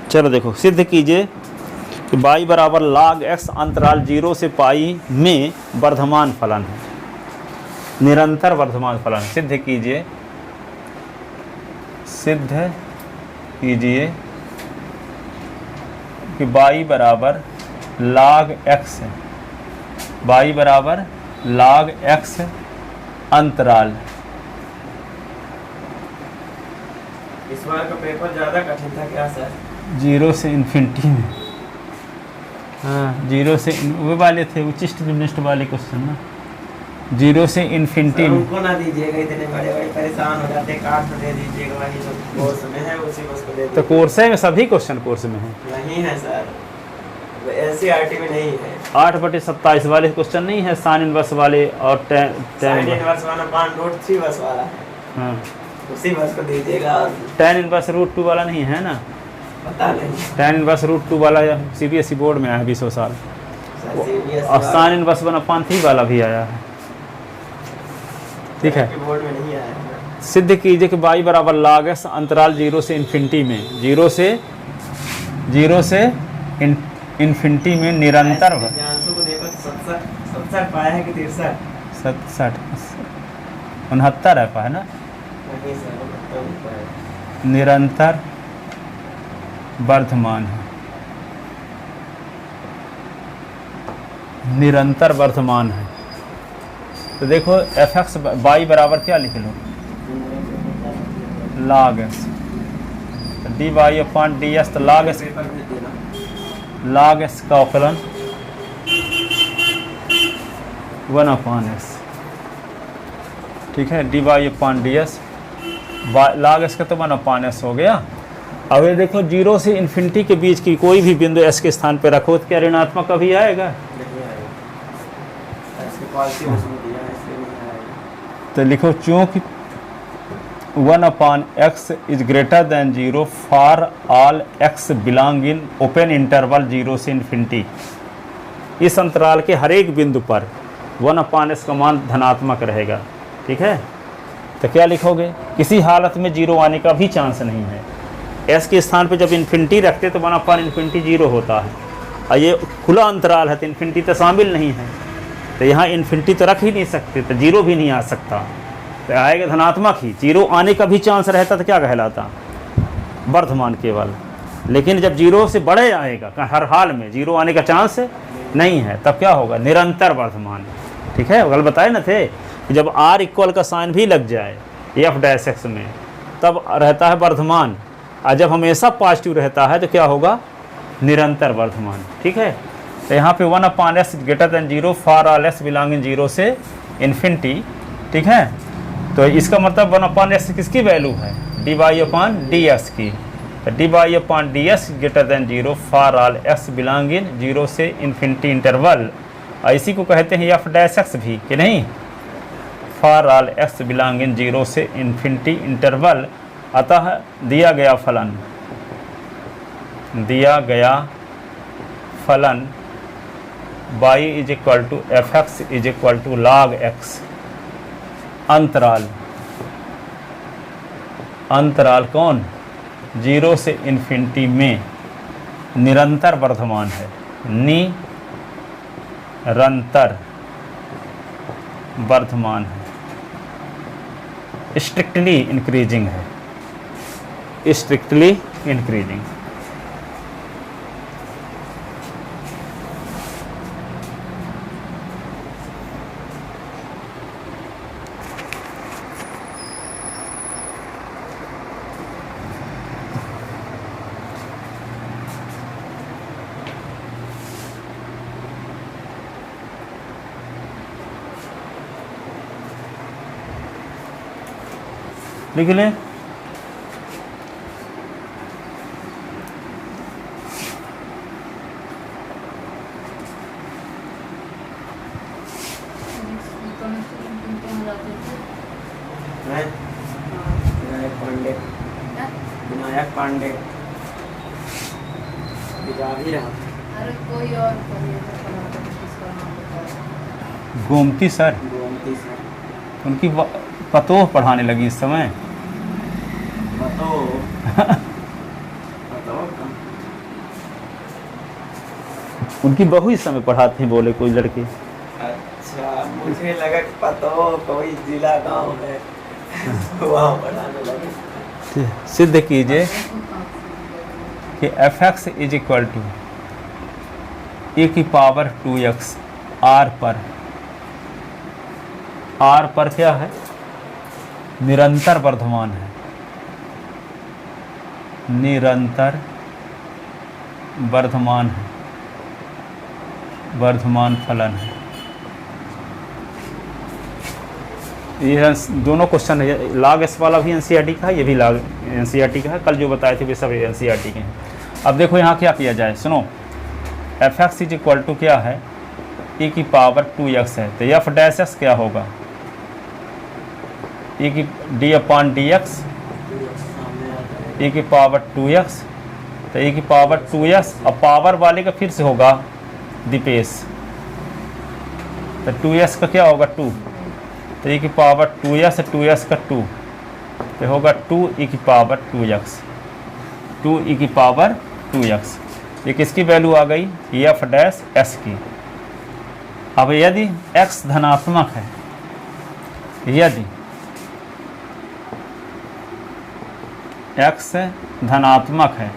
चलो देखो, सिद्ध कीजिए कि y बराबर log x अंतराल 0 से पाई में वर्धमान फलन है, निरंतर वर्धमान फलन। सिद्ध कीजिए कि y बराबर log x है, y बराबर log x अंतराल। इस बार का पेपर ज़्यादा कठिन था क्या सर? 0 से इन्फिनिटी में, हाँ 0 से वो वाले थे उच्चिष्ट निम्निष्ट वाले क्वेश्चन ना, 0 से इन्फिनिटी में। उनको ना दीजिएगा, इतने बड़े बड़े परेशान हो जाते हैं, काट दे दीजिएगा, वही जो कोर्स में है उसी को उसको दे दीजिएगा। तो कोर्स है में सभी क्वेश्चन कोर्स में है, नहीं है सर, NCERT में नहीं है। 8/27 वाले क्वेश्चन नहीं है, साइन इनवर्स वाले और साइन इनवर्स वाला √3 बस वाला है, हाँ उसी बस को दीजिएगा। tan इनवर्स √2 वाला नहीं है ना, पता नहीं tan इनवर्स √2 वाला CBSE बोर्ड में आया है 20 साल, सर, CBSE और साइन इनवर्स 1/3 वाला भी आया है, ठीक है। बोर्ड में नहीं आया है। सिद्ध कीजिए कि y बराबर log x अंतराल 0 से इन्फिनिटी में, 0 से इन्फिनिटी में निरंतर है। को देखो 67 पाया है कि 63? 67 69 है पाया ना, नहीं सर, 69 पाया। निरंतर वर्धमान है, निरंतर वर्धमान है। तो देखो fx y बराबर क्या लिख लो, log x, dy upon ds, तो log x, log x का अवकलन 1/x, ठीक है, dy upon ds, log x का तो 1/s हो गया। अब ये देखो 0 से इन्फिनिटी के बीच की कोई भी बिंदु s के स्थान पर रखो तो क्या ऋणात्मक कभी आएगा? तो लिखो चूंकि 1/x is greater than 0 for all x belong in open interval 0 से इन्फिनिटी, इस अंतराल के हर एक बिंदु पर 1/s का मान धनात्मक रहेगा, ठीक है। तो क्या लिखोगे, किसी हालत में 0 आने का भी चांस नहीं है। s के स्थान पे जब इन्फिनिटी रखते तो 1/∞ 0 होता है, और ये खुला अंतराल है तो इन्फिनिटी तो शामिल नहीं है, तो यहाँ इन्फिनिटी तो रख ही नहीं सकते, तो 0 भी नहीं आ सकता, तो आएगा धनात्मक ही। 0 आने का भी चांस रहता तो क्या कहलाता, वर्धमान केवल। लेकिन जब 0 से बड़े आएगा, हर हाल में 0 आने का चांस नहीं है, तब क्या होगा, निरंतर वर्धमान, ठीक है। कल बताए ना थे कि जब r इक्वल का साइन भी लग जाए f' में तब रहता है वर्धमान, और जब हमेशा पॉजिटिव रहता है तो क्या होगा, निरंतर वर्धमान, ठीक है। तो यहाँ पे 1/s greater than 0 for all s belong in 0 से इन्फिनिटी, ठीक है। तो इसका मतलब 1/s किसकी वैल्यू है, dy अपॉन ds की, तो dy upon ds greater than 0 for all s belong in 0 से इन्फिनिटी इंटरवल, और इसी को कहते हैं f' भी, कि नहीं, for all x belong in 0 से इन्फिनिटी इंटरवल। अतः दिया गया फलन y is equal to fx is equal to log x अंतराल कौन, 0 से इन्फिनिटी में निरंतर वर्धमान है, निरंतर वर्धमान है, स्ट्रिक्टली इंक्रीजिंग है, स्ट्रिक्टली इंक्रीजिंग। लिख लें, विनायक पांडे भी रहा। अरे कोई और गोमती सर, गोमती सर उनकी पतोह पढ़ाने लगी इस समय। पतो पतो कम। उनकी बहू इस समय पढ़ाते हैं, बोले कोई लड़के। अच्छा, मुझे लगा कि पतो कोई जिला गांव है वहाँ पढ़ाने लगे। सिद्ध कीजिए कि f x is equal to a की पावर 2x आर पर क्या है, निरंतर वर्धमान है, निरंतर वर्धमान है, वर्धमान फलन है। ये दोनों क्वेश्चन है, लॉग एस वाला भी एनसीईआरटी का है, ये भी लॉग एनसीईआरटी का है, कल जो बताए थे वे सब एनसीईआरटी के हैं। अब देखो यहाँ क्या किया जाए, सुनो, f x is equal to क्या है, e की पावर 2x है, तो एफ डैश एक्स क्या होगा, e की D upon D x, e की पावर 2x, तो e की पावर 2x, अब पावर वाले का फिर से होगा दिपेश, तो 2s का क्या होगा 2, तो e की पावर 2s, 2s का 2, तो होगा 2e की पावर 2x, 2e की पावर 2x। ये किसकी वैल्यू आ गई, एफ डैश एस की। अब यदि x धनात्मक है, यदि x धनात्मक है,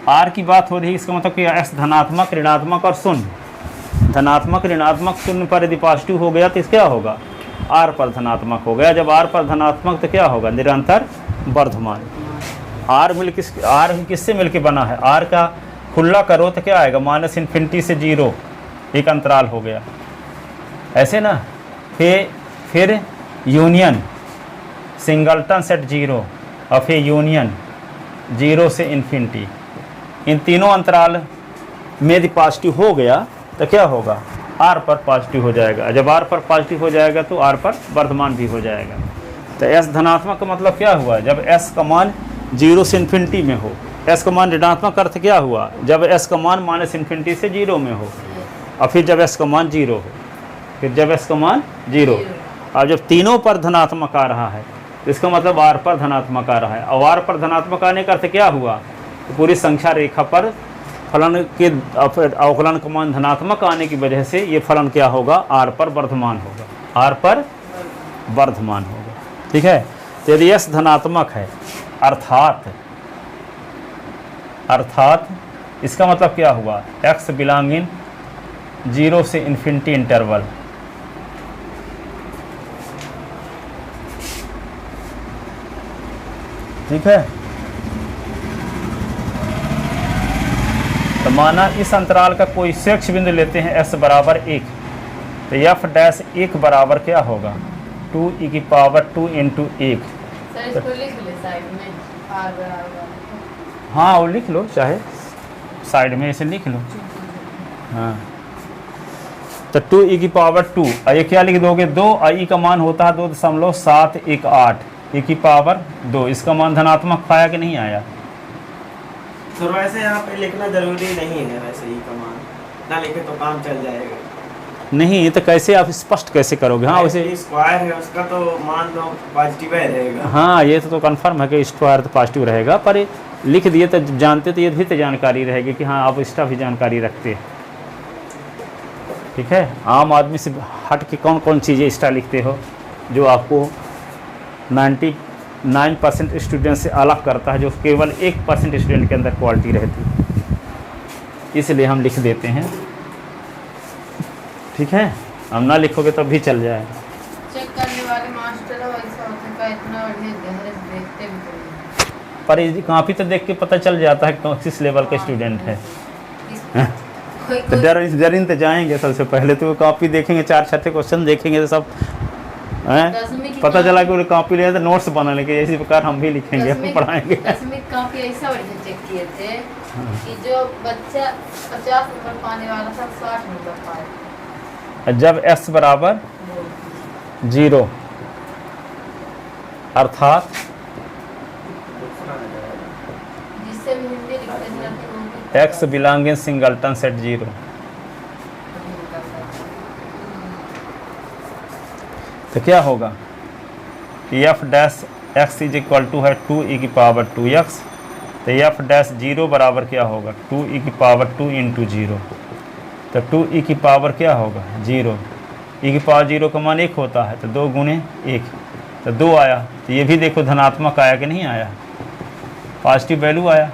r की बात हो रही है, इसका मतलब कि x धनात्मक, ऋणात्मक और शून्य, धनात्मक ऋणात्मक शून्य पर यदि पॉजिटिव हो गया तो इस क्या होगा, r पर धनात्मक हो गया। जब r पर धनात्मक तो क्या होगा, निरंतर वर्धमान। r किससे मिलके बना है, r का खुला करो तो क्या आएगा, -∞ से 0, एक अंतराल हो गया, ऐसे ना। फिर यूनियन सिंगलटन सेट 0, और फिर यूनियन 0 से इन्फिनिटी, इन तीनों अंतराल में यदि पॉजिटिव हो गया तो क्या होगा, r पर पॉजिटिव हो जाएगा। जब r पर पॉजिटिव हो जाएगा तो r पर वर्धमान भी हो जाएगा। तो s धनात्मक का मतलब क्या हुआ, जब s का मान 0 से इन्फिनिटी में हो। s का मान ऋणात्मक अर्थ क्या हुआ, जब s का मान -∞ से 0 में हो, और फिर जब s का मान 0 हो, फिर जब s का मान 0, और जब तीनों पर धनात्मक आ रहा है तो इसका मतलब r पर धनात्मक आ रहा है। और r पर धनात्मक आने का अर्थ क्या हुआ, तो पूरी संख्या रेखा पर फलन के अवकलन का मान धनात्मक आने की वजह से ये फलन क्या होगा, r पर वर्धमान होगा, r पर वर्धमान होगा। ठीक है, तो यदि s धनात्मक है, अर्थात इसका मतलब क्या हुआ, x बिलोंगिंग 0 से इन्फिनिटी इंटरवल, ठीक है। तो माना इस अंतराल का कोई शीर्ष बिंदु लेते हैं s बराबर 1, तो f डैश 1 बराबर क्या होगा, 2e की पावर 2 इंटू 1। सर इसको लिख ले साइड में, r बराबर, हाँ वो लिख लो, चाहे साइड में ऐसे लिख लो, हाँ। तो 2e की पावर 2, और ये क्या लिख दोगे, 2, और e का मान होता है 2.718, e की पावर 2, इसका मान धनात्मक आया कि नहीं आया। तो वैसे यहाँ पे लिखना जरूरी नहीं है, वैसे ही का मान ना लिखे तो काम चल जाएगा। नहीं तो कैसे आप स्पष्ट कैसे करोगे, हाँ वैसे स्क्वायर है उसका तो मान लो पॉजिटिव ही रहेगा। हाँ ये तो कन्फर्म है कि स्क्वायर तो पॉजिटिव रहेगा, पर लिख दिए तो जानते तो ये भी तो जानकारी रहेगी कि हाँ आप एक्स्ट्रा भी जानकारी रखते हैं। ठीक है, आम आदमी से हट के कौन कौन चीज़ें एक्स्ट्रा लिखते हो जो आपको 99% स्टूडेंट से अलग करता है, जो केवल 1% स्टूडेंट के अंदर क्वालिटी रहती है, इसलिए हम लिख देते हैं। ठीक है, हम ना लिखोगे तो भी चल जाएगा। चेक करने वाले मास्टर हो ऐसा होता है, इतना बढ़िया गहरे से देखते भी तो नहीं। पर ये काफ़ी तो देख के पता चल जाता है कि किस लेवल का स्टूडेंट है। तो डरिन तो जाएंगे सबसे पहले, तो वो कॉपी देखेंगे, 4-6 क्वेश्चन देखेंगे तो सब पता चला कि वो कॉपी ले तो नोट्स बना लेंगे, इसी प्रकार हम भी लिखेंगे, हम पढ़ाएंगे। 10वीं कॉपी ऐसा बढ़िया चेक किए थे कि जो बच्चा 50 नंबर पाने वाला था 60 नंबर पाए। जब s बराबर 0 अर्थात जिससे भी हिंदी लिखते हैं x बिलोंगिंग सिंगलटन सेट 0, तो क्या होगा, f dash x is equal to है 2e की पावर 2x, तो एफ डैश 0 बराबर क्या होगा 2e की पावर 2 इंटू 0, तो 2e की पावर क्या होगा 0, e की पावर 0 का मान 1 होता है, तो 2 गुणे 1, तो 2 आया। तो ये भी देखो धनात्मक आया कि नहीं आया, पॉजिटिव वैल्यू आया।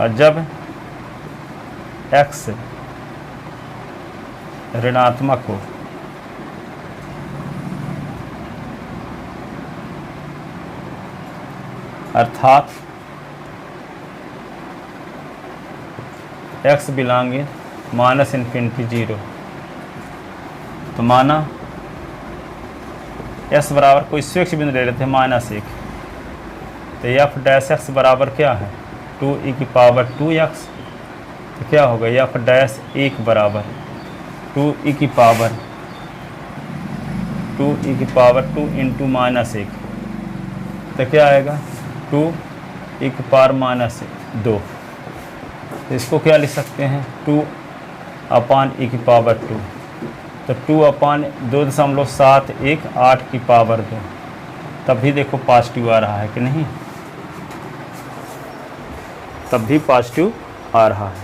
और जब x ऋणात्मक हो अर्थात x बिलोंगिंग माइनस इन्फिनिटी 0, तो माना s बराबर कोई स्वेच्छ बिंदु ले लेते हैं -1, तो एफ डैश x बराबर क्या है 2e की पावर 2x, तो क्या होगा एफ डैश 1 बराबर 2e की पावर 2 इंटू -1, तो क्या आएगा 2e की पावर -2, तो इसको क्या लिख सकते हैं 2/e की पावर 2, तो 2/2.718 की पावर 2, तब भी देखो पॉजिटिव आ रहा है कि नहीं, तब भी पॉजिटिव आ रहा है।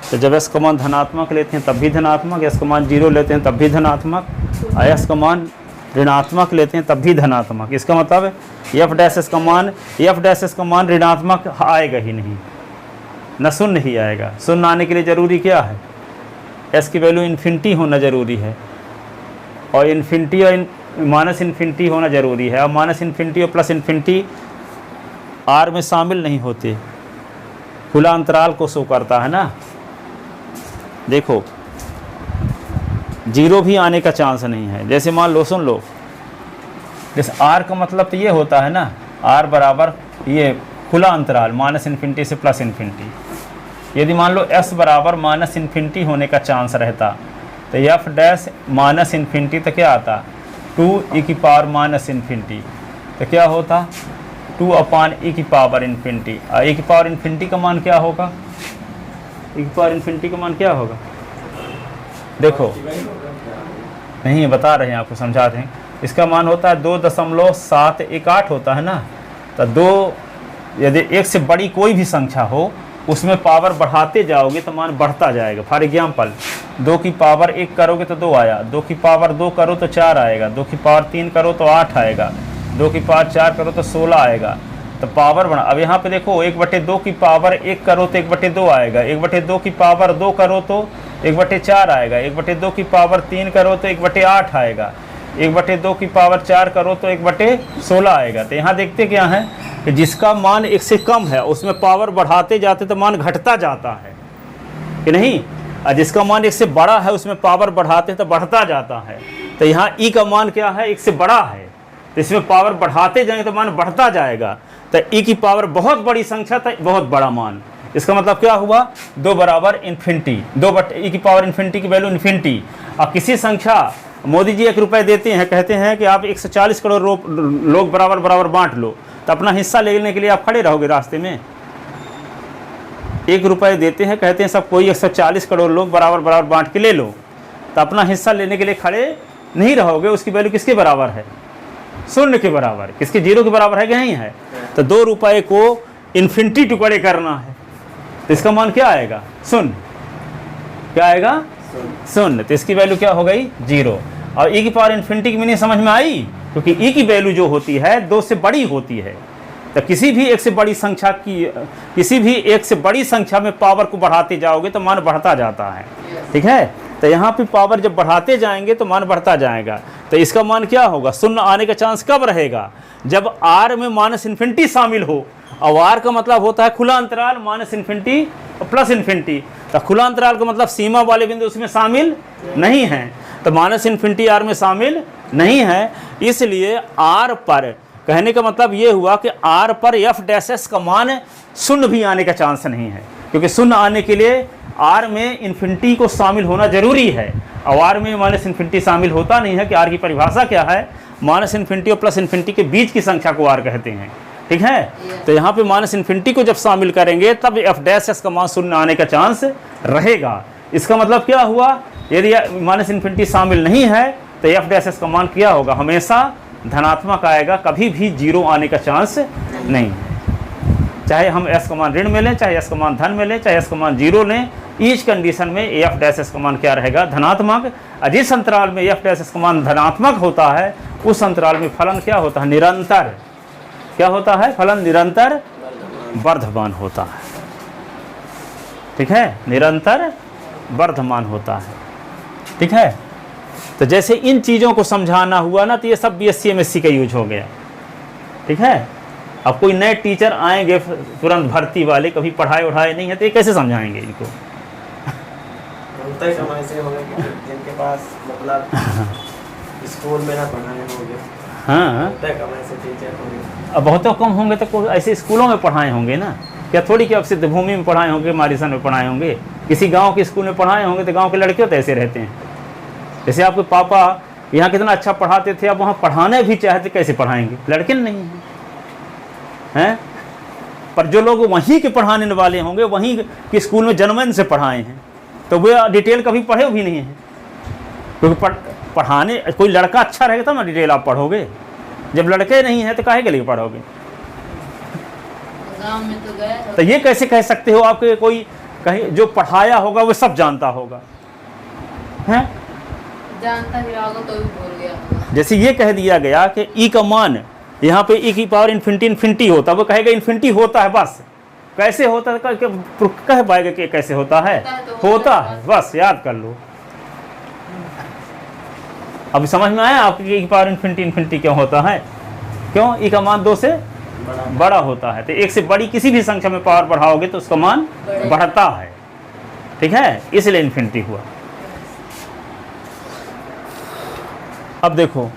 तो जब s का मान धनात्मक लेते हैं तब भी धनात्मक, s का मान 0 लेते हैं तब भी धनात्मक, और s का मान ऋणात्मक लेते हैं तब भी धनात्मक। इसका मतलब एफ डैश एस का मान ऋणात्मक आएगा ही नहीं, न शून्य ही आएगा। शून्य आने के लिए ज़रूरी क्या है, s की वैल्यू इन्फिनिटी होना ज़रूरी है, और इन्फिनिटी और माइनस इन्फिनिटी होना ज़रूरी है, और माइनस इन्फिनिटी और प्लस इन्फिनिटी r में शामिल नहीं होते, खुला अंतराल को शो करता है ना। देखो 0 भी आने का चांस नहीं है, जैसे मान लो सुन लो, जैसे r का मतलब तो ये होता है ना, r बराबर ये खुला अंतराल माइनस इन्फिनिटी से प्लस इन्फिनिटी। यदि मान लो s बराबर माइनस इन्फिनिटी होने का चांस रहता, तो एफ डैश माइनस इन्फिनिटी तो क्या आता 2e की पावर माइनस इन्फिनिटी, तो क्या होता 2/e की पावर इन्फिनिटी। और e की पावर इन्फिनिटी का मान क्या होगा, e की पावर इन्फिनिटी का मान क्या होगा, देखो नहीं बता रहे हैं आपको, समझा रहे हैं। इसका मान होता है 2.718 होता है ना, तो 2 यदि 1 से बड़ी कोई भी संख्या हो उसमें पावर बढ़ाते जाओगे तो मान बढ़ता जाएगा। फॉर एग्जाम्पल 2 की पावर 1 करोगे तो 2 आया, 2 की पावर 2 करो तो 4 आएगा, 2 की पावर 3 करो तो 8 आएगा, 2 की पावर 4 करो तो 16 आएगा, तो पावर बढ़ा। अब यहाँ पे देखो 1/2 की पावर 1 करो तो 1/2 आएगा, 1/2 की पावर 2 करो तो 1/4 आएगा, 1/2 की पावर 3 करो तो 1/8 आएगा, 1/2 की पावर 4 करो तो 1/16 आएगा। तो यहाँ देखते क्या है कि जिसका मान 1 से कम है उसमें पावर बढ़ाते जाते तो मान घटता जाता है कि नहीं, और जिसका मान 1 से बड़ा है उसमें पावर बढ़ाते तो बढ़ता जाता है। तो यहाँ ई का मान क्या है 1 से बड़ा है, तो इसमें पावर बढ़ाते जाएंगे तो मान बढ़ता जाएगा। तो ई की पावर बहुत बड़ी संख्या तो बहुत बड़ा मान, इसका मतलब क्या हुआ 2 बराबर इन्फिनिटी, 2/e की पावर इन्फिनिटी की वैल्यू इन्फिनिटी। और किसी संख्या, मोदी जी 1 रुपये देते हैं, कहते हैं कि आप 140 करोड़ लोग बराबर बराबर बांट लो, तो अपना हिस्सा लेने के लिए आप खड़े रहोगे रास्ते में। 1 रुपये देते हैं, कहते हैं सब कोई 140 करोड़ लोग बराबर बराबर बांट के ले लो, तो अपना हिस्सा लेने के लिए खड़े नहीं रहोगे। उसकी वैल्यू किसके बराबर है, शून्य के बराबर, किसके 0 के बराबर है कि नहीं है। तो 2 रुपये को इन्फिनिटी टुकड़े करना है, तो इसका मान क्या आएगा शून्य, क्या आएगा शून्य। तो इसकी वैल्यू क्या हो गई 0। और e की पावर इन्फिनिटी की मीनिंग समझ में आई, क्योंकि e की वैल्यू जो होती है 2 से बड़ी होती है। तो किसी भी 1 से बड़ी संख्या की, किसी भी 1 से बड़ी संख्या में पावर को बढ़ाते जाओगे तो मान बढ़ता जाता है, ठीक है। तो यहाँ पे पावर जब बढ़ाते जाएंगे तो मान बढ़ता जाएगा। तो इसका मान क्या होगा, शून्य आने का चांस कब रहेगा, जब r में माइनस इन्फिनिटी शामिल हो। और r का मतलब होता है खुला अंतराल माइनस इन्फिनिटी और प्लस इन्फिनिटी। तो खुला अंतराल का मतलब सीमा वाले बिंदु उसमें शामिल नहीं है, तो माइनस इन्फिनिटी r में शामिल नहीं है। इसलिए r पर, कहने का मतलब ये हुआ कि r पर एफ डैश एस का मान शून्य भी आने का चांस नहीं है, क्योंकि शून्य आने के लिए r में इन्फिनिटी को शामिल होना जरूरी है, और r में माइनस इन्फिनिटी शामिल होता नहीं है। कि r की परिभाषा क्या है, माइनस इन्फिनिटी और प्लस इन्फिनिटी के बीच की संख्या को r कहते हैं। ठीक है। तो यहाँ पे माइनस इन्फिनिटी को जब शामिल करेंगे तब एफ डैश एस का मान शून्य आने का चांस रहेगा। इसका मतलब क्या हुआ, यदि माइनस इन्फिनिटी शामिल नहीं है तो एफ डैश एस का मान क्या होगा, हमेशा धनात्मक आएगा, कभी भी जीरो आने का चांस नहीं है। चाहे हम एस का मान ऋण में लें, चाहे एस का मान धन में लें, चाहे एस का मान जीरो लें, ईच कंडीशन में एफ डैश एस का मान क्या रहेगा, धनात्मक। जिस अंतराल में एफ डैश एस का मान धनात्मक होता है उस अंतराल में फलन क्या होता है, निरंतर। क्या होता है, फलन निरंतर वर्धमान होता है। ठीक है, निरंतर वर्धमान होता है। ठीक है, तो जैसे इन चीज़ों को समझाना हुआ ना, तो ये सब बीएससी एमएससी का यूज हो गया। ठीक है, अब कोई नए टीचर आएंगे तुरंत भर्ती वाले, कभी पढ़ाए उढ़ाए नहीं है, तो ये कैसे समझाएंगे इनको। होता ही समय से होगा कि जिनके पास मतलब स्कूल में ना पढ़ाए होंगे, हाँ, होता है कमाई से टीचर होंगे। अब बहुत कम होंगे तो ऐसे स्कूलों में पढ़ाए होंगे ना, क्या थोड़ी कि अब सिद्ध भूमि में पढ़ाए होंगे, मारिसन में पढ़ाए होंगे, किसी गांव के स्कूल में पढ़ाए होंगे। तो गांव के लड़के तो ऐसे रहते हैं। जैसे आपके पापा यहाँ कितना अच्छा पढ़ाते थे, अब वहाँ पढ़ाने भी चाहते, कैसे पढ़ाएंगे, लड़के नहीं हैं। पर जो लोग वहीं के पढ़ाने वाले होंगे, वहीं के स्कूल में जन्मन से पढ़ाए हैं, तो वे डिटेल कभी पढ़े भी नहीं हैं। क्योंकि पढ़ाने कोई लड़का अच्छा रहेगा तब ना डिटेल आप पढ़ोगे। जब लड़के नहीं हैं तो काहे के लिए पढ़ोगे। गांव में तो गए तो ये कैसे कह सकते हो आपके कोई कहीं जो पढ़ाया होगा वो सब जानता होगा, हैं? जानता भी होगा तो भी भूल गया। जैसे ये कह दिया गया कि ई का मान यहाँ पे ई की पावर इन्फिनिटी इन्फिनिटी होता है, वो कहेगा इन्फिनिटी होता है, बस कैसे होता है कह पाएगा कि कैसे होता है, होता है, बस याद कर लो। अभी समझ में आया आपकी ई की पावर इन्फिनिटी इन्फिनिटी क्यों होता है, क्यों, ई का मान 2 से बड़ा होता है। तो 1 से बड़ी किसी भी संख्या में पावर बढ़ाओगे तो उसका मान बढ़ता है। ठीक है, इसलिए इन्फिनिटी हुआ। अब देखो,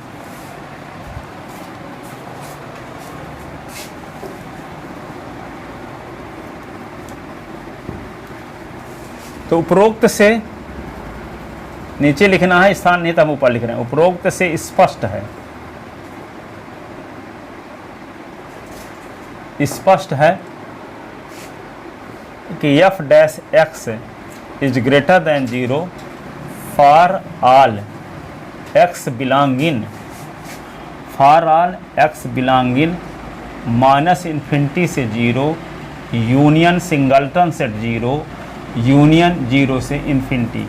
तो उपरोक्त से नीचे लिखना है, स्थान नहीं तो हम ऊपर लिख रहे हैं। उपरोक्त से स्पष्ट है, स्पष्ट है कि F dash x is greater than 0 for all x belonging minus infinity से 0 यूनियन सिंगलटन सेट 0 यूनियन 0 से इन्फिनिटी।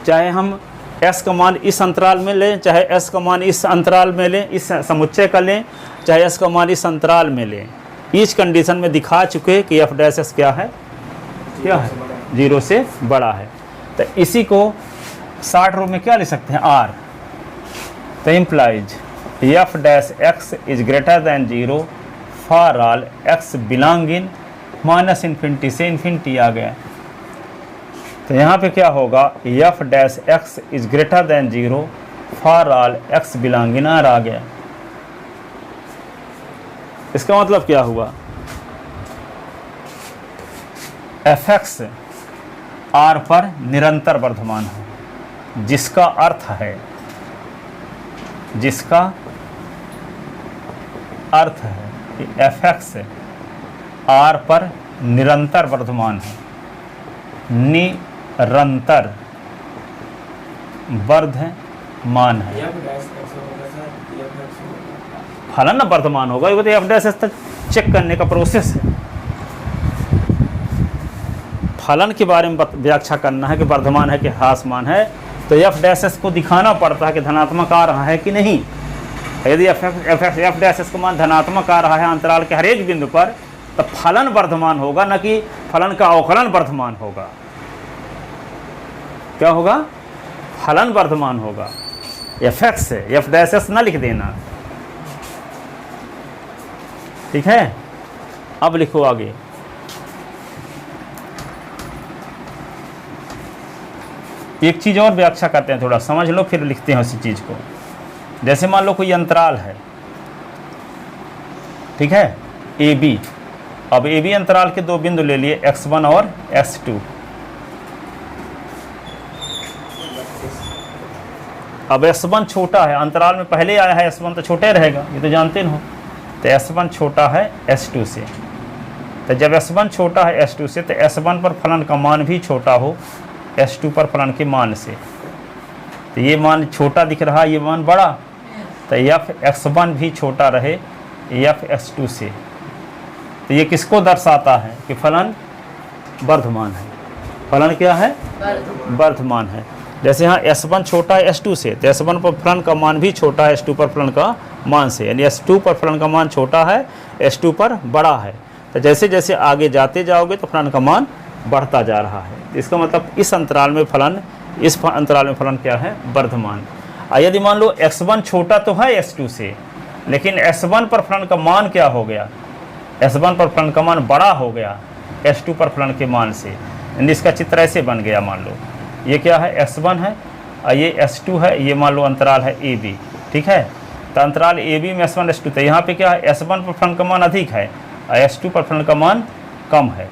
चाहे हम एस का मान इस अंतराल में लें, चाहे एस का मान इस अंतराल में लें, इस समुच्चय का लें, चाहे एस का मान इस अंतराल में लें, इस कंडीशन में दिखा चुके कि एफ डैश एस क्या है, क्या है, 0 से बड़ा है। तो इसी को शॉर्ट रूप में क्या लिख सकते हैं, आर। तो implies f dash x is greater than 0 for all x belonging minus infinity से इन्फिनिटी आ गया। तो यहाँ पे क्या होगा, f dash x is greater than 0 for all x belonging R आ गया। इसका मतलब क्या हुआ, एफ एक्स आर पर निरंतर वर्धमान है, जिसका अर्थ है कि एफ एक्स आर पर निरंतर वर्धमान है, निरंतर वर्धमान है। फलन ना वर्धमान होगा, ये तो एफ डैश तक चेक करने का प्रोसेस है। फलन के बारे में व्याख्या करना है कि वर्धमान है कि ह्रासमान है, तो एफ डैश एस को दिखाना पड़ता है कि धनात्मक आ रहा है कि नहीं। यदि एफ डैश एस का मान धनात्मक आ रहा है अंतराल के हर एक बिंदु पर, तो फलन वर्धमान होगा, न कि फलन का अवकलन वर्धमान होगा। क्या होगा, फलन वर्धमान होगा। एफ एक्स से एफ डैश एस न लिख देना, ठीक है। अब लिखो आगे, एक चीज़ और व्याख्या करते हैं, थोड़ा समझ लो फिर लिखते हैं उसी चीज़ को। जैसे मान लो कोई अंतराल है, ठीक है, ए बी। अब ए बी अंतराल के 2 बिंदु ले लिए, x1 और x2। अब S1 छोटा है, अंतराल में पहले आया है S1 तो छोटा ही रहेगा, ये तो जानते हो। तो S1 छोटा है S2 से, तो जब S1 छोटा है S2 से तो S1 पर फलन का मान भी छोटा हो S2 पर फलन के मान से। तो ये मान छोटा दिख रहा है, ये मान बड़ा, तो f(x1) भी छोटा रहे f(x2) से। तो ये किसको दर्शाता है कि फलन वर्धमान है। फलन क्या है? वर्धमान है। जैसे यहाँ S1 छोटा है S2 से, तो S1 पर फलन का मान भी छोटा है S2 पर फलन का मान से, यानी S2 पर फलन का मान छोटा है S2 पर बड़ा है। तो जैसे जैसे आगे जाते जाओगे तो फलन का मान बढ़ता जा रहा है। इसका मतलब इस अंतराल में फलन, इस अंतराल में फलन क्या है? वर्धमान। यदि मान लो x1 छोटा तो है S2 से, लेकिन S1 पर फलन का मान क्या हो गया? S1 पर फलन का मान बड़ा हो गया S2 पर फलन के मान से। यानी इसका चित्र ऐसे बन गया, मान लो ये क्या है? S1 है और ये S2 है, ये मान लो अंतराल है AB, ठीक है। तो अंतराल AB में S1 S2, तो यहाँ पे क्या है? S1 पर फलन का मान अधिक है और S2 पर फलन का मान कम है,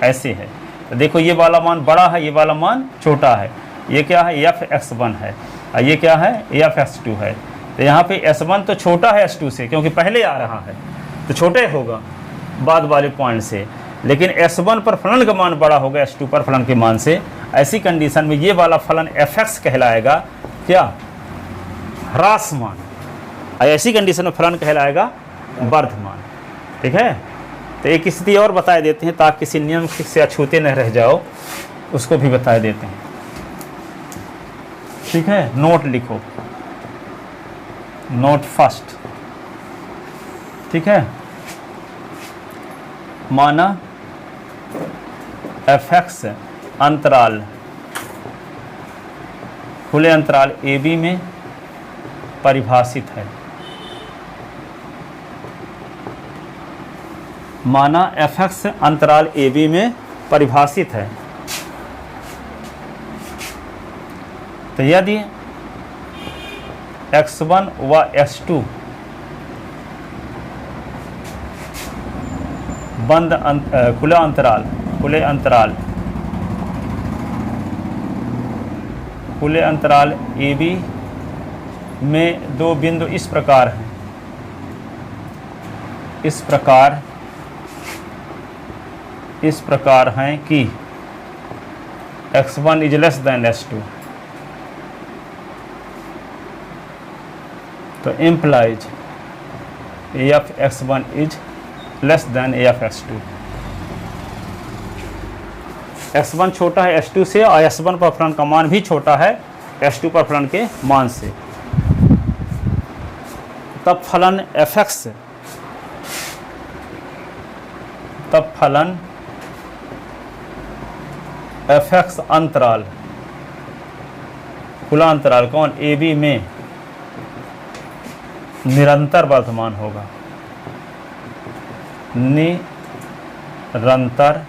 ऐसे है। तो देखो ये वाला मान बड़ा है, ये वाला मान छोटा है। ये क्या है? f(x1) है और ये क्या है? f(x2) है। तो यहाँ पे S1 तो छोटा है S2 से, क्योंकि पहले आ रहा है तो छोटे होगा बाद वाले पॉइंट से, लेकिन S1 पर फलन का मान बड़ा होगा S2 पर फलन के मान से। ऐसी कंडीशन में ये वाला फलन fx कहलाएगा क्या? ह्रासमान। ऐसी कंडीशन में फलन कहलाएगा वर्धमान, ठीक है। तो एक स्थिति और बता देते हैं ताकि किसी नियम से अछूते न रह जाओ, उसको भी बता देते हैं, ठीक है। नोट लिखो, नोट फर्स्ट, ठीक है। माना fx अंतराल, खुले अंतराल AB में परिभाषित है। माना fx अंतराल AB में परिभाषित है, तो यदि x1 व x2 बंद खुला अंतराल, खुले अंतराल AB में दो बिंदु इस प्रकार हैं, इस प्रकार हैं कि x1 is less then x2, तो implies f(x1) is less then f(x2). x1 छोटा है S2 से और S1 पर फलन का मान भी छोटा है S2 पर फलन के मान से, तब फलन fx अंतराल, खुला अंतराल कौन? AB में निरंतर वर्धमान होगा, निरंतर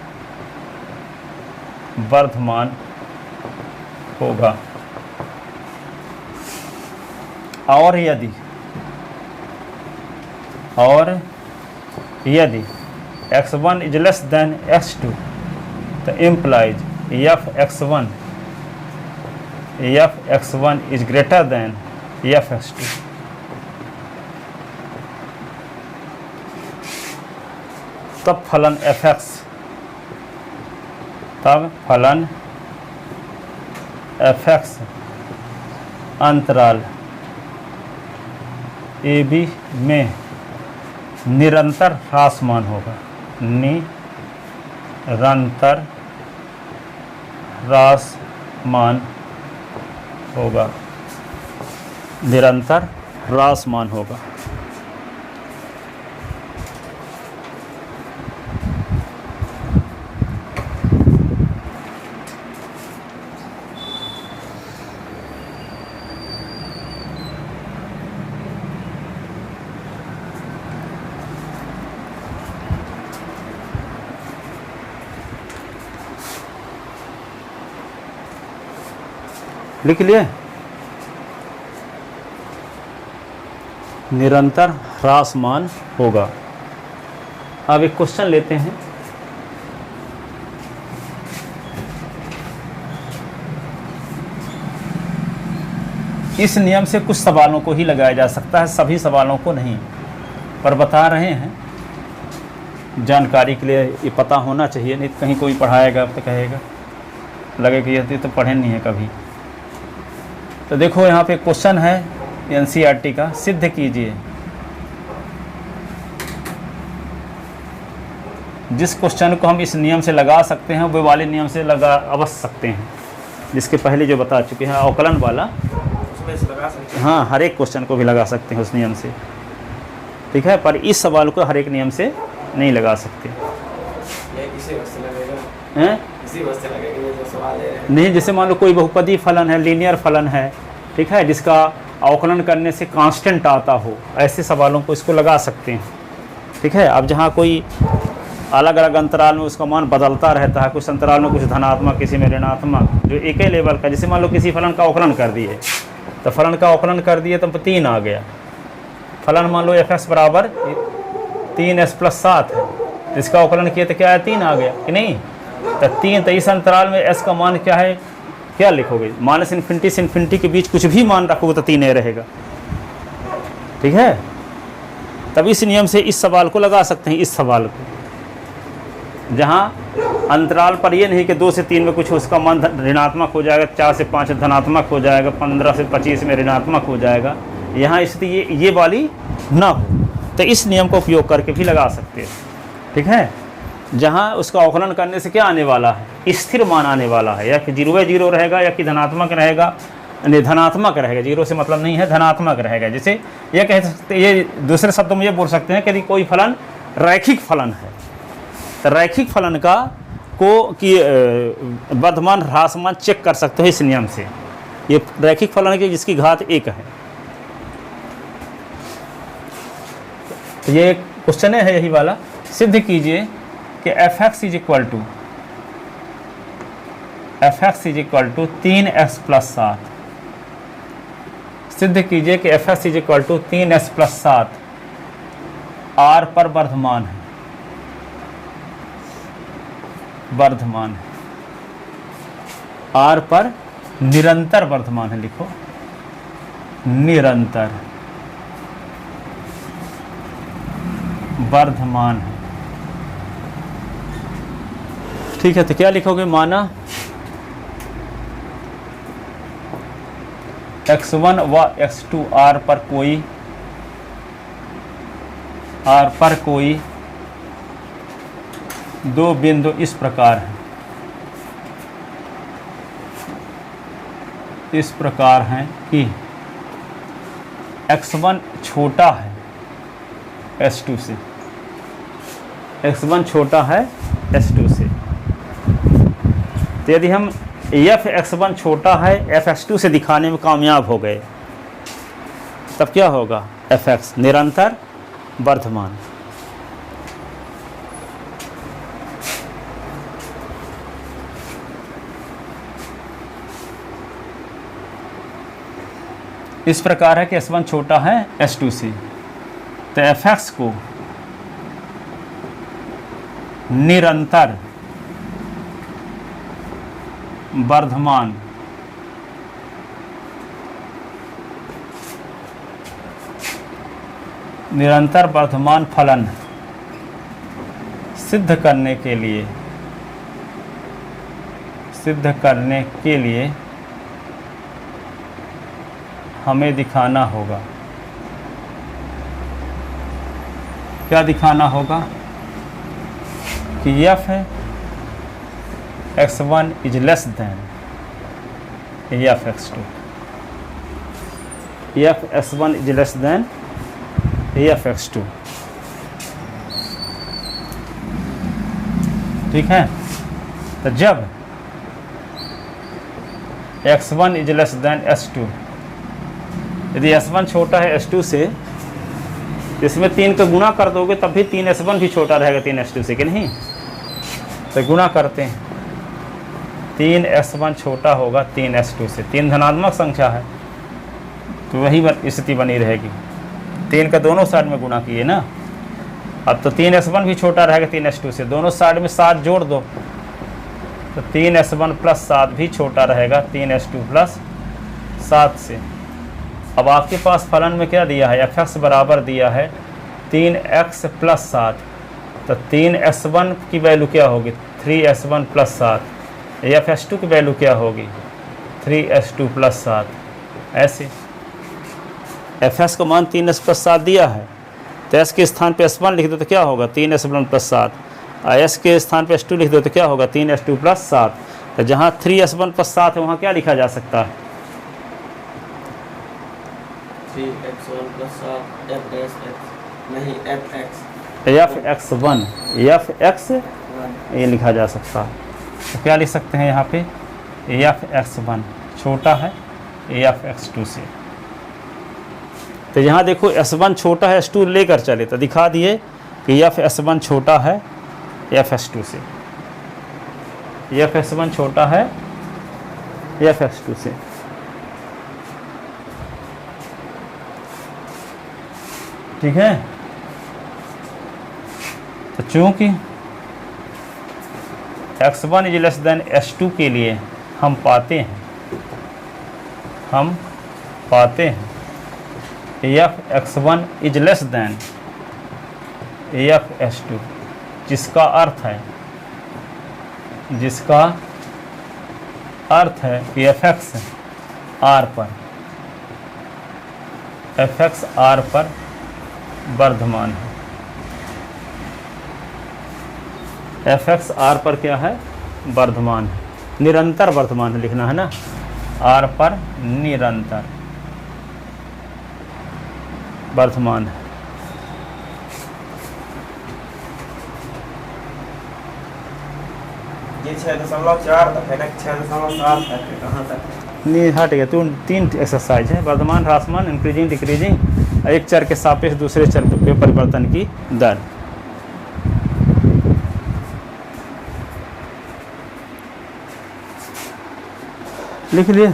वर्धमान होगा। और यदि x1 is less then x2, तो implies f(x1) is greater then f(x2). तब फलन fx अंतराल AB में निरंतर ह्रासमान होगा, निरंतर ह्रासमान होगा, निरंतर ह्रासमान होगा। लिख लिए? निरंतर ह्रासमान होगा। अब एक क्वेश्चन लेते हैं। इस नियम से कुछ सवालों को ही लगाया जा सकता है, सभी सवालों को नहीं, पर बता रहे हैं जानकारी के लिए, ये पता होना चाहिए, नहीं तो कहीं कोई पढ़ाएगा तो कहेगा लगे कि ये तो पढ़े नहीं है कभी। तो देखो यहाँ पे क्वेश्चन है एनसीईआरटी का, सिद्ध कीजिए। जिस क्वेश्चन को हम इस नियम से लगा सकते हैं वो वाले नियम से लगा अवश्य सकते हैं, जिसके पहले जो बता चुके हैं अवकलन वाला, उसमें से लगा सकते हैं। हाँ हर एक क्वेश्चन को भी लगा सकते हैं उस नियम से, ठीक है, पर इस सवाल को हर एक नियम से नहीं लगा सकते ये किसी वक्त से लगेगा, हैं। किसी वक्त से लगेगा ये जो सवाल है। नहीं, जैसे मान लो कोई बहुपदी फलन है, लीनियर फलन है, ठीक है, जिसका अवकलन करने से कांस्टेंट आता हो, ऐसे सवालों को इसको लगा सकते हैं, ठीक है। अब जहाँ कोई अलग अलग अंतराल में उसका मान बदलता रहता है, कुछ अंतराल में कुछ धनात्मक, किसी में ऋणात्मक, जो एक ही लेवल का, जैसे मान लो किसी फलन का अवकलन कर दिए, तो फलन का अवकलन कर दिए तो 3 आ गया, फलन मान लो fx बराबर 3s+7 है, इसका अवकलन किया तो क्या है 3 आ गया कि नहीं। तो 3, तो इस अंतराल में s का मान क्या है, क्या लिखोगे, -∞ से ∞ के बीच कुछ भी मान रखोगे तो 3 रहेगा, ठीक है। तब इस नियम से इस सवाल को लगा सकते हैं, इस सवाल को, जहाँ अंतराल पर ये नहीं कि 2 से 3 में कुछ उसका मान ऋणात्मक हो जाएगा, 4 से 5 धनात्मक हो जाएगा, 15 से 25 में ऋणात्मक हो जाएगा, यहाँ स्थिति ये वाली ना हो, तो इस नियम का उपयोग करके भी लगा सकते हैं, ठीक है। जहाँ उसका अवकलन करने से क्या आने वाला है, स्थिर मान आने वाला है, या कि 0/0 रहेगा या कि धनात्मक रहेगा, नहीं धनात्मक रहेगा, 0 से मतलब नहीं है, धनात्मक रहेगा। जैसे ये कह सकते, ये दूसरे शब्दों में ये बोल सकते हैं कि यदि कोई फलन रैखिक फलन है, तो रैखिक फलन का वर्धमान ह्रासमान चेक कर सकते हो इस नियम से। ये रैखिक फलन की जिसकी घात 1 है, तो ये क्वेश्चन है यही वाला, सिद्ध कीजिए कि fx = 3s+7, सिद्ध कीजिए कि fx = 3s+7 r पर वर्धमान है, वर्धमान है, r पर निरंतर वर्धमान है, लिखो निरंतर वर्धमान है, ठीक है। तो क्या लिखोगे, माना x1 व x2 r पर कोई 2 बिंदु इस प्रकार हैं, इस प्रकार हैं कि x1 छोटा है s2 से, x1 छोटा है s2 से। तो यदि हम fx1 छोटा है fx2 से दिखाने में कामयाब हो गए, तब क्या होगा, fx निरंतर वर्धमान। इस प्रकार है कि s1 छोटा है s2 से, तो fx को निरंतर वर्धमान फलन सिद्ध करने के लिए हमें दिखाना होगा, क्या दिखाना होगा कि fx1 is less than fx2, fx1 is less than fx2, ठीक है। तो जब x1 is less than s2, यदि s1 छोटा है s2 से, इसमें 3 का गुणा कर दोगे तब भी 3s1 भी छोटा रहेगा 3s2 से, कि नहीं। तो गुणा करते हैं, 3s1 छोटा होगा 3s2 से, 3 धनात्मक संख्या है तो वही स्थिति बनी रहेगी, 3 का दोनों साइड में गुणा किए ना। अब तो 3s1 भी छोटा रहेगा 3s2 से, दोनों साइड में 7 जोड़ दो तो 3s1 + 7 भी छोटा रहेगा 3s2 + 7 से, अब आपके पास फलन में क्या दिया है, fx बराबर दिया है 3x + 7, तो 3s1 की वैल्यू क्या होगी 3s1 + 7, fs2 की वैल्यू क्या होगी 3s2 + 7। ऐसे fs का मान 3s + 7 दिया है, तो s के स्थान पे s1 लिख दो तो क्या होगा 3s1 + 7, s के स्थान पे s2 लिख दो तो क्या होगा 3s2 + 7। तो जहाँ 3s1 + 7 है वहाँ क्या लिखा जा सकता है 3x1 + 7 fx नहीं fx fx1 fx ये लिखा जा सकता है। तो क्या लिख सकते हैं यहाँ पे fx1 छोटा है fx2 से। तो यहाँ देखो s1 छोटा है s2 लेकर चले तो दिखा दिए कि fs1 छोटा है fs2 से, fs1 छोटा है fs2 से। ठीक है, तो चूंकि x1 > s2 के लिए हम पाते हैं fx1 > fs2, जिसका अर्थ है कि fx r पर वर्धमान है, fx r पर क्या है वर्धमान है, निरंतर वर्धमान है लिखना है ना, r पर निरंतर वर्धमान है। ये 6.4 तक है ना, 6.7 तक है, कहाँ तक है? नहीं हट गया, तो 3 एक्सरसाइज है, वर्धमान, ह्रासमान, इंक्रीजिंग डिक्रीजिंग, एक चर के सापेक्ष दूसरे चर के परिवर्तन की दर। लिख लिए।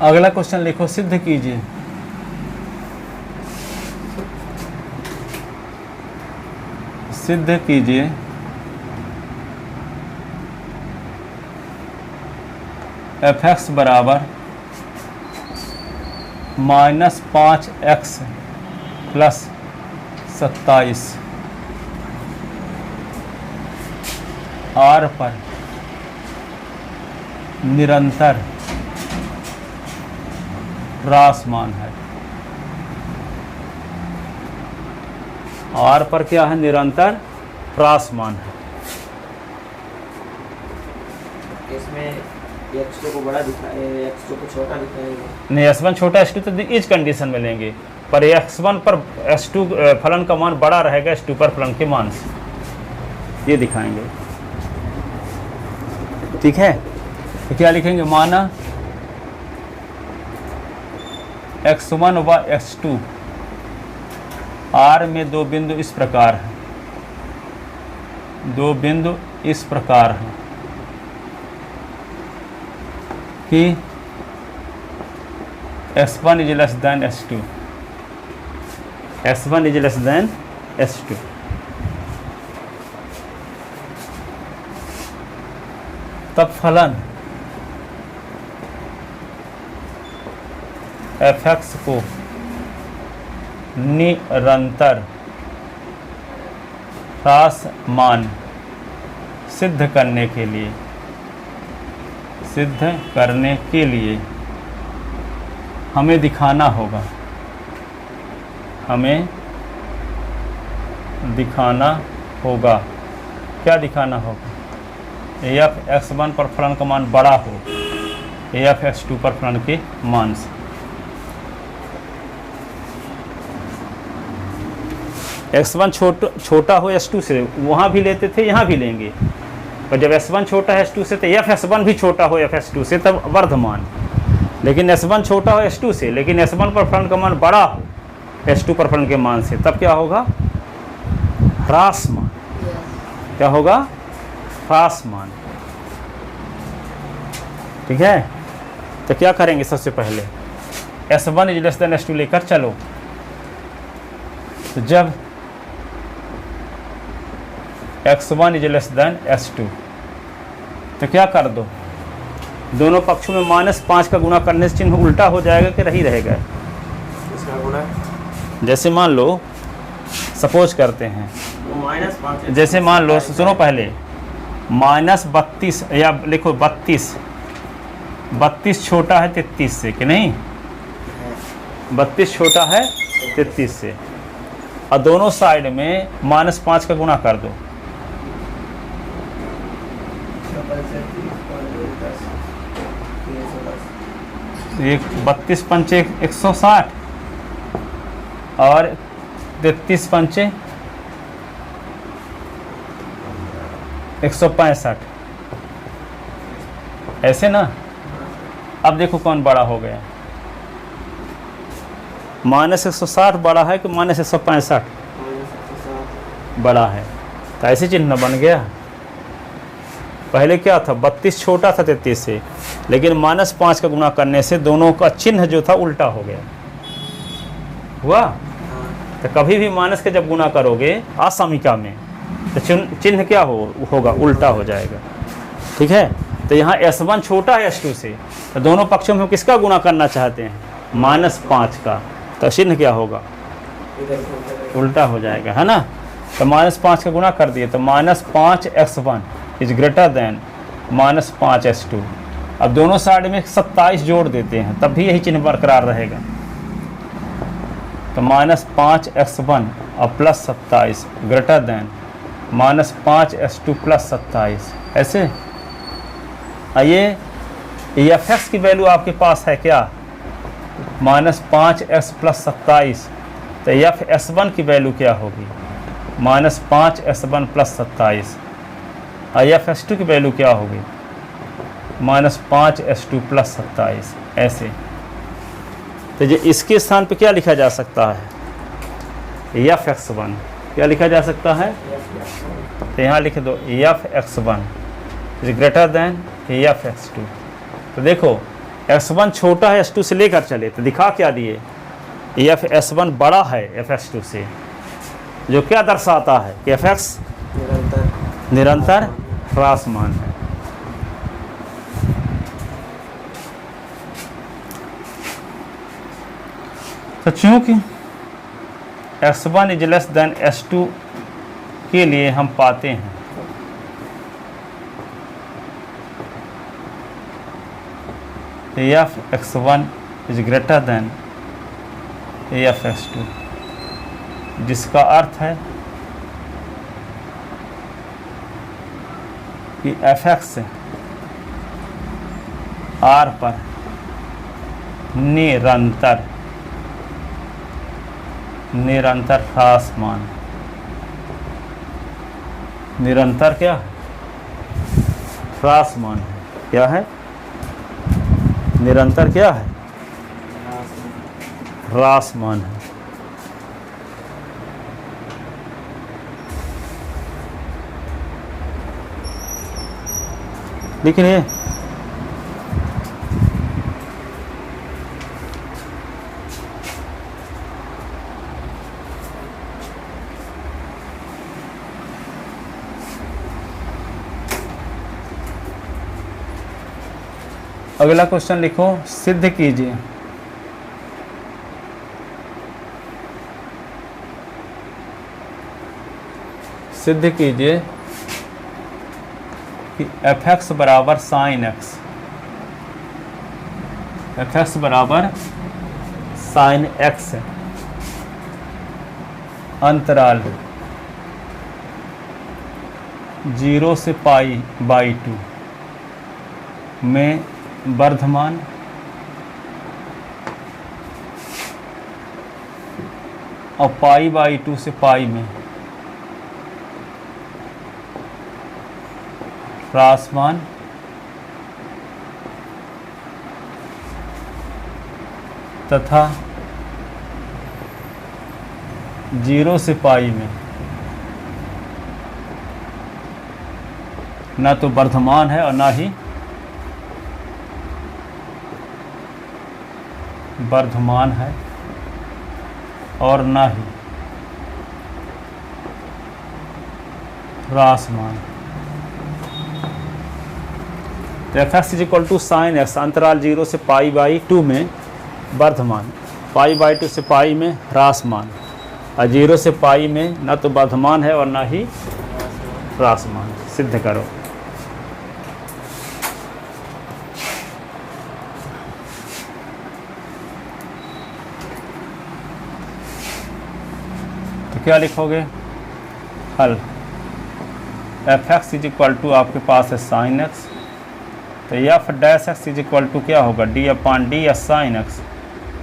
अगला क्वेश्चन लिखो, सिद्ध कीजिए। सिद्ध कीजिए fx बराबर -5x + 27 r पर निरंतर ह्रासमान है। r पर क्या है निरंतर ह्रासमान है। इसमें x2 को बड़ा दिखाए, x2 को छोटा दिखाएंगे। नहीं, s1 छोटा s2 तो इस कंडीशन में लेंगे, पर x1 पर s2 फलन का मान बड़ा रहेगा s2 पर फलन के मान से, ये दिखाएंगे। ठीक है, तो क्या लिखेंगे, माना x1 व x2 r में दो बिंदु इस प्रकार हैं, दो बिंदु इस प्रकार हैं कि s1 > s2, s1 > s2। तब फलन fx को निरंतर ह्रासमान सिद्ध करने के लिए हमें दिखाना होगा, क्या दिखाना होगा, fx1 पर फलन का मान बड़ा हो fx2 पर फलन के मान से। x1 छोटा हो s2 से, वहाँ भी लेते थे यहाँ भी लेंगे, पर जब s1 छोटा है s2 से तो fs1 भी छोटा हो fs2 से तब वर्धमान। लेकिन s1 छोटा हो s2 से, लेकिन s1 पर फलन का मान बड़ा हो s2 पर फलन के मान से, तब क्या होगा ह्रासमान। क्या होगा ह्रासमान। ठीक है, तो क्या करेंगे, सबसे पहले s1 > s2 लेकर चलो। तो जब x1 is less then s2। तो क्या कर दो, दोनों पक्षों में -5 का गुणा करने से चिन्ह उल्टा हो जाएगा कि रही रहेगा? इसका गुणा जैसे मान लो, सपोज करते हैं, -5 जैसे मान लो, सुनो पहले, -32 या लिखो 32, 32 छोटा है 33 से कि नहीं? 32 छोटा है 33 से, और दोनों साइड में -5 का गुणा कर दो। एक 32 पंचे 160 और 33 पंचे 165, ऐसे ना। अब देखो कौन बड़ा हो गया, -160 बड़ा है कि -165 बड़ा है? तो ऐसे चिन्ह बन गया। पहले क्या था, 32 छोटा था 33 से, लेकिन -5 का गुणा करने से दोनों का चिन्ह जो था उल्टा हो गया। हुआ? तो कभी भी माइनस के जब गुणा करोगे असमीका में, तो चिन्ह क्या होगा? उल्टा हो जाएगा। ठीक है, तो यहाँ S1 छोटा है S2 से, तो दोनों पक्षों में हम किसका गुणा करना चाहते हैं? -5 का, तो चिन्ह क्या होगा? उल्टा हो जाएगा, है ना। तो -5 का गुणा कर दिए, तो -5x1 is greater then -5s2। अब दोनों साइड में 27 जोड़ देते हैं, तब भी यही चिन्ह बरकरार रहेगा। तो -5x1 और +27 ग्रेटर देन -5s2 +27, ऐसे। आइए, fx की वैल्यू आपके पास है क्या? -5x + 27, तो fs1 की वैल्यू क्या होगी? -5s1 + 27, और fs2 की वैल्यू क्या होगी? -5s2 + 27, ऐसे। तो जो इसके स्थान पे क्या लिखा जा सकता है? fx1 क्या लिखा जा सकता है? तो यहाँ लिख दो fx1 is greater then fx2। तो देखो, x1 छोटा है s2 से लेकर चले, तो दिखा क्या दिए? fs1 बड़ा है fs2 से, जो क्या दर्शाता है कि fx निरंतर ह्रासमान है। तो चूंकि x1 is less then s2 के लिए हम पाते हैं fx1 is greater then fx2, जिसका अर्थ है कि fx r पर निरंतर ह्रासमान, निरंतर क्या है? ह्रासमान है। क्या है? निरंतर क्या है? ह्रासमान है। लेकिन ये अगला क्वेश्चन लिखो, सिद्ध कीजिए कि fx बराबर sin x, fx बराबर sin x अंतराल 0 से π/2 में वर्धमान और π/2 से π में ह्रासमान तथा 0 से π में न तो वर्धमान है और ना ही वर्धमान है और ना ही ह्रासमान। तो f x is equal to sine x अंतराल 0 से π/2 में वर्धमान, π/2 से पाई में ह्रासमान, और 0 से पाई में न तो वर्धमान है और न ही ह्रासमान। सिद्ध करो। तो क्या लिखोगे? हल। F x is equal to आपके पास है साइन एक्स, तो f dash x is equal to क्या होगा? d/d या साइन एक्स।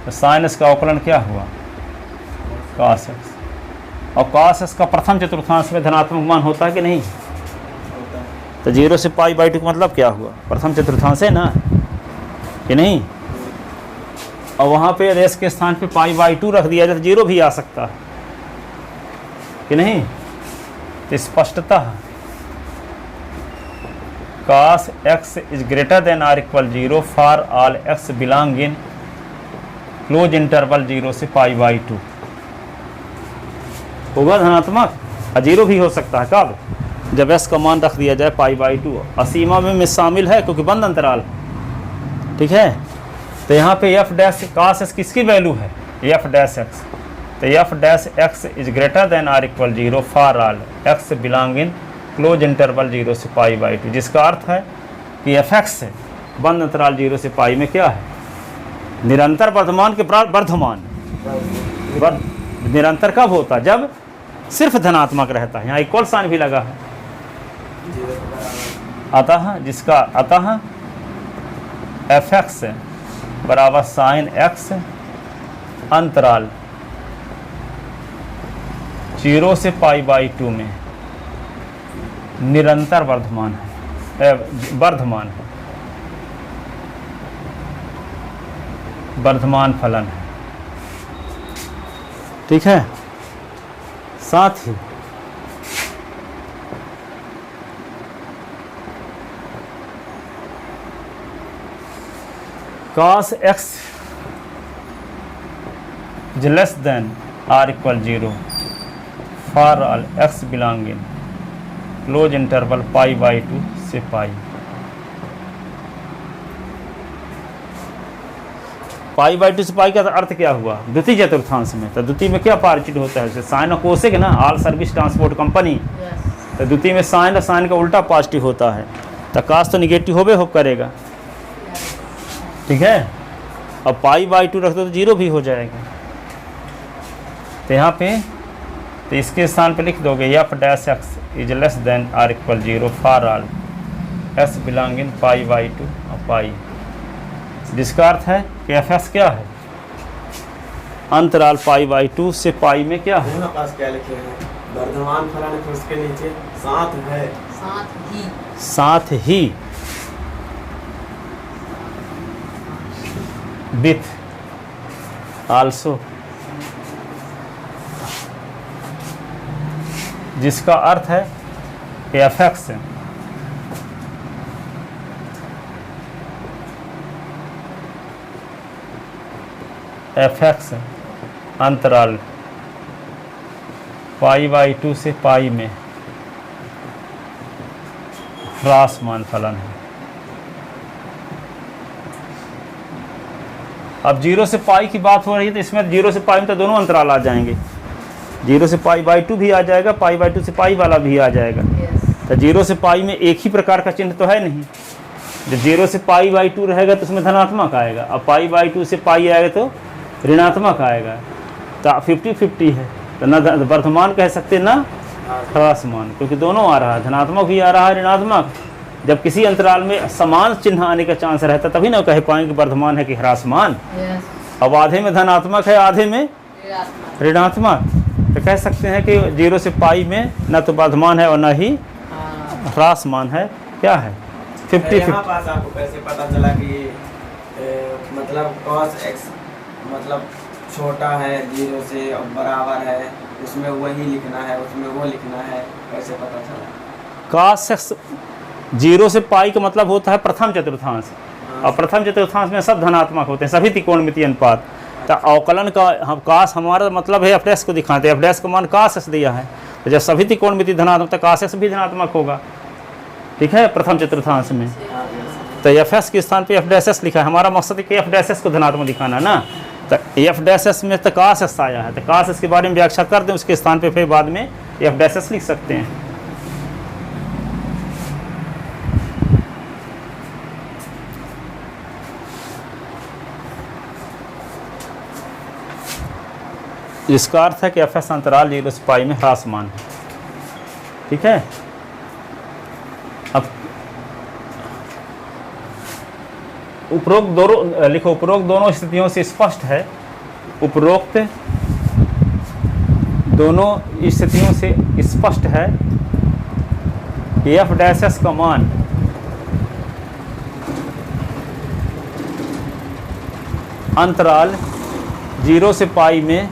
तो साइन एक्स का अवकलन क्या हुआ? cos x. और cos एक्स का प्रथम चतुर्थांश में धनात्मक मान होता है कि नहीं? तो 0 से π/2 का मतलब क्या हुआ? प्रथम चतुर्थांश है ना, कि नहीं? और वहाँ पे यदि s के स्थान पे π/2 रख दिया जाए तो 0 भी आ सकता है, कि नहीं? तो स्पष्टतः cos x is greater than or equal 0 for all x belong in close interval 0 से π/2 होगा धनात्मक, और 0 भी हो सकता है। कब? जब s का मान रख दिया जाए π/2, असीमा में शामिल है क्योंकि बंद अंतराल, ठीक है। तो यहाँ पे f डैश cos x किसकी वैल्यू है? f dash x। तो f dash x is greater than or equal 0 for all x belong in close interval 0 से π/2, जिसका अर्थ है कि एफ एक्स है बंद अंतराल 0 से पाई में क्या है? निरंतर वर्धमान के वर्धमान। निरंतर कब होता है? जब सिर्फ धनात्मक रहता है। यहाँ इक्वल साइन भी लगा है। अतः एफ एक्स बराबर साइन एक्स अंतराल 0 से π/2 में निरंतर वर्धमान है, वर्धमान फलन है, ठीक है। साथ ही cos x is less than or equal 0 for all x belong in closed interval π/2 से पाई। π/2 से पाई का अर्थ क्या हुआ? द्वितीय चतुर्थांश में। तो द्वितीय में क्या पारिचित होता है? जैसे साइन और कोसेक ना, ऑल सर्विस ट्रांसपोर्ट कंपनी। तो द्वितीय में साइन और साइन का उल्टा पॉजिटिव होता है, तो काश तो निगेटिव होबे हो करेगा, ठीक है। अब π/2 रख दो तो 0 भी हो जाएगा। तो यहाँ पे तो इसके स्थान पे लिख दोगे f dash x is less than or equal 0 for all x belong in π/2 और पाई, जिसका अर्थ है कि एफ एस क्या है? अंतराल π/2 से पाई में क्या है? हमारे पास क्या लिखे हैं? वर्धमान फलन है, उसके नीचे साथ है, साथ ही विथ आल्सो, जिसका अर्थ है कि एफ एक्स अंतराल π/2 से पाई में ह्रासमान फलन है। अब 0 से पाई की बात हो रही है, तो इसमें 0 से पाई में तो दोनों अंतराल आ जाएंगे। 0 से π/2 भी आ जाएगा, π/2 से पाई वाला भी आ जाएगा। तो 0 से पाई में एक ही प्रकार का चिन्ह तो है नहीं। जब 0 से π/2 रहेगा तो उसमें धनात्मक आएगा, अब π/2 से पाई आएगा तो ऋणात्मक आएगा। तो 50-50 है, तो न वर्धमान कह सकते ना ह्रासमान, क्योंकि दोनों आ रहा है, धनात्मक भी आ रहा है, ऋणात्मक। जब किसी अंतराल में समान चिन्ह आने का चांस रहता तभी ना कह पाएंगे वर्धमान है कि ह्रासमान। अब आधे में धनात्मक है, आधे में ऋणात्मक, तो कह सकते हैं कि 0 से पाई में न तो वर्धमान है और न ही ह्रासमान है। क्या है? 50-50। पास आपको कैसे पता चला कि मतलब cos x मतलब छोटा है 0 से और बराबर है, उसमें वही लिखना है, उसमें वो लिखना है, कैसे पता चला? cos x 0 से पाई का मतलब होता है प्रथम चतुर्थांश, और प्रथम चतुर्थांश में सब धनात्मक होते हैं, सभी त्रिकोणमितीय अनुपात। तो अवकलन का हम cos हमारा मतलब है एफ डैश को दिखाते हैं, एफ डैश का मान cos x दिया है, तो जब सभी त्रिकोणमिति धनात्मक तो cos x भी धनात्मक होगा, ठीक है, प्रथम चतुर्थांश में। हाँ जैसे तो एफ एस के स्थान पे एफ डैश एस लिखा है, हमारा मकसद है कि एफ डैश एस को धनात्मक दिखाना ना। तो एफ डैश एस में तो cos s आया है, तो cos s के बारे में व्याख्या कर दें, उसके स्थान पे फिर बाद में एफ डैश एस लिख सकते हैं। इसका अर्थ है कि एफ एस अंतराल 0 से पाई में ह्रासमान है, ठीक है। अब उपरोक्त दोनों लिखो, उपरोक्त दोनों स्थितियों से स्पष्ट है, उपरोक्त दोनों स्थितियों से स्पष्ट है कि एफ डैश एस का मान अंतराल 0 से पाई में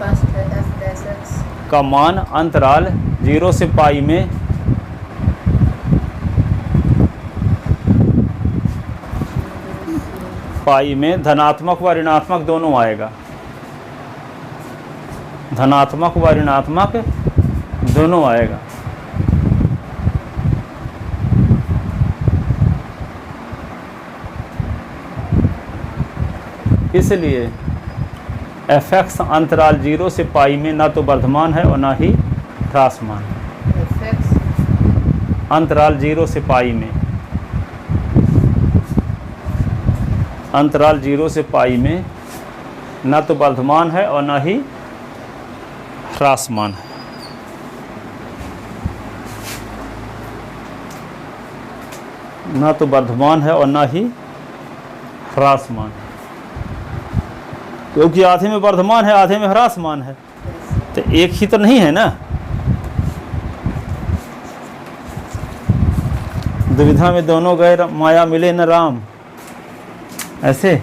स्पष्ट है एफ डैश एक्स का मान अंतराल 0 से पाई में धनात्मक व ऋणात्मक दोनों आएगा, धनात्मक व ऋणात्मक दोनों आएगा। इसलिए एफ एक्स अंतराल 0 से पाई में ना तो वर्धमान है और ना ही ह्रासमान है। एफ एक्स अंतराल 0 से पाई में, अंतराल 0 से पाई में ना तो वर्धमान है और ना ही ह्रासमान है। ना तो वर्धमान है और ना ही ह्रासमान है, क्योंकि आधे में वर्धमान है आधे में ह्रासमान है, तो एक ही तो नहीं है ना। दुविधा में दोनों गए माया मिले न राम, ऐसे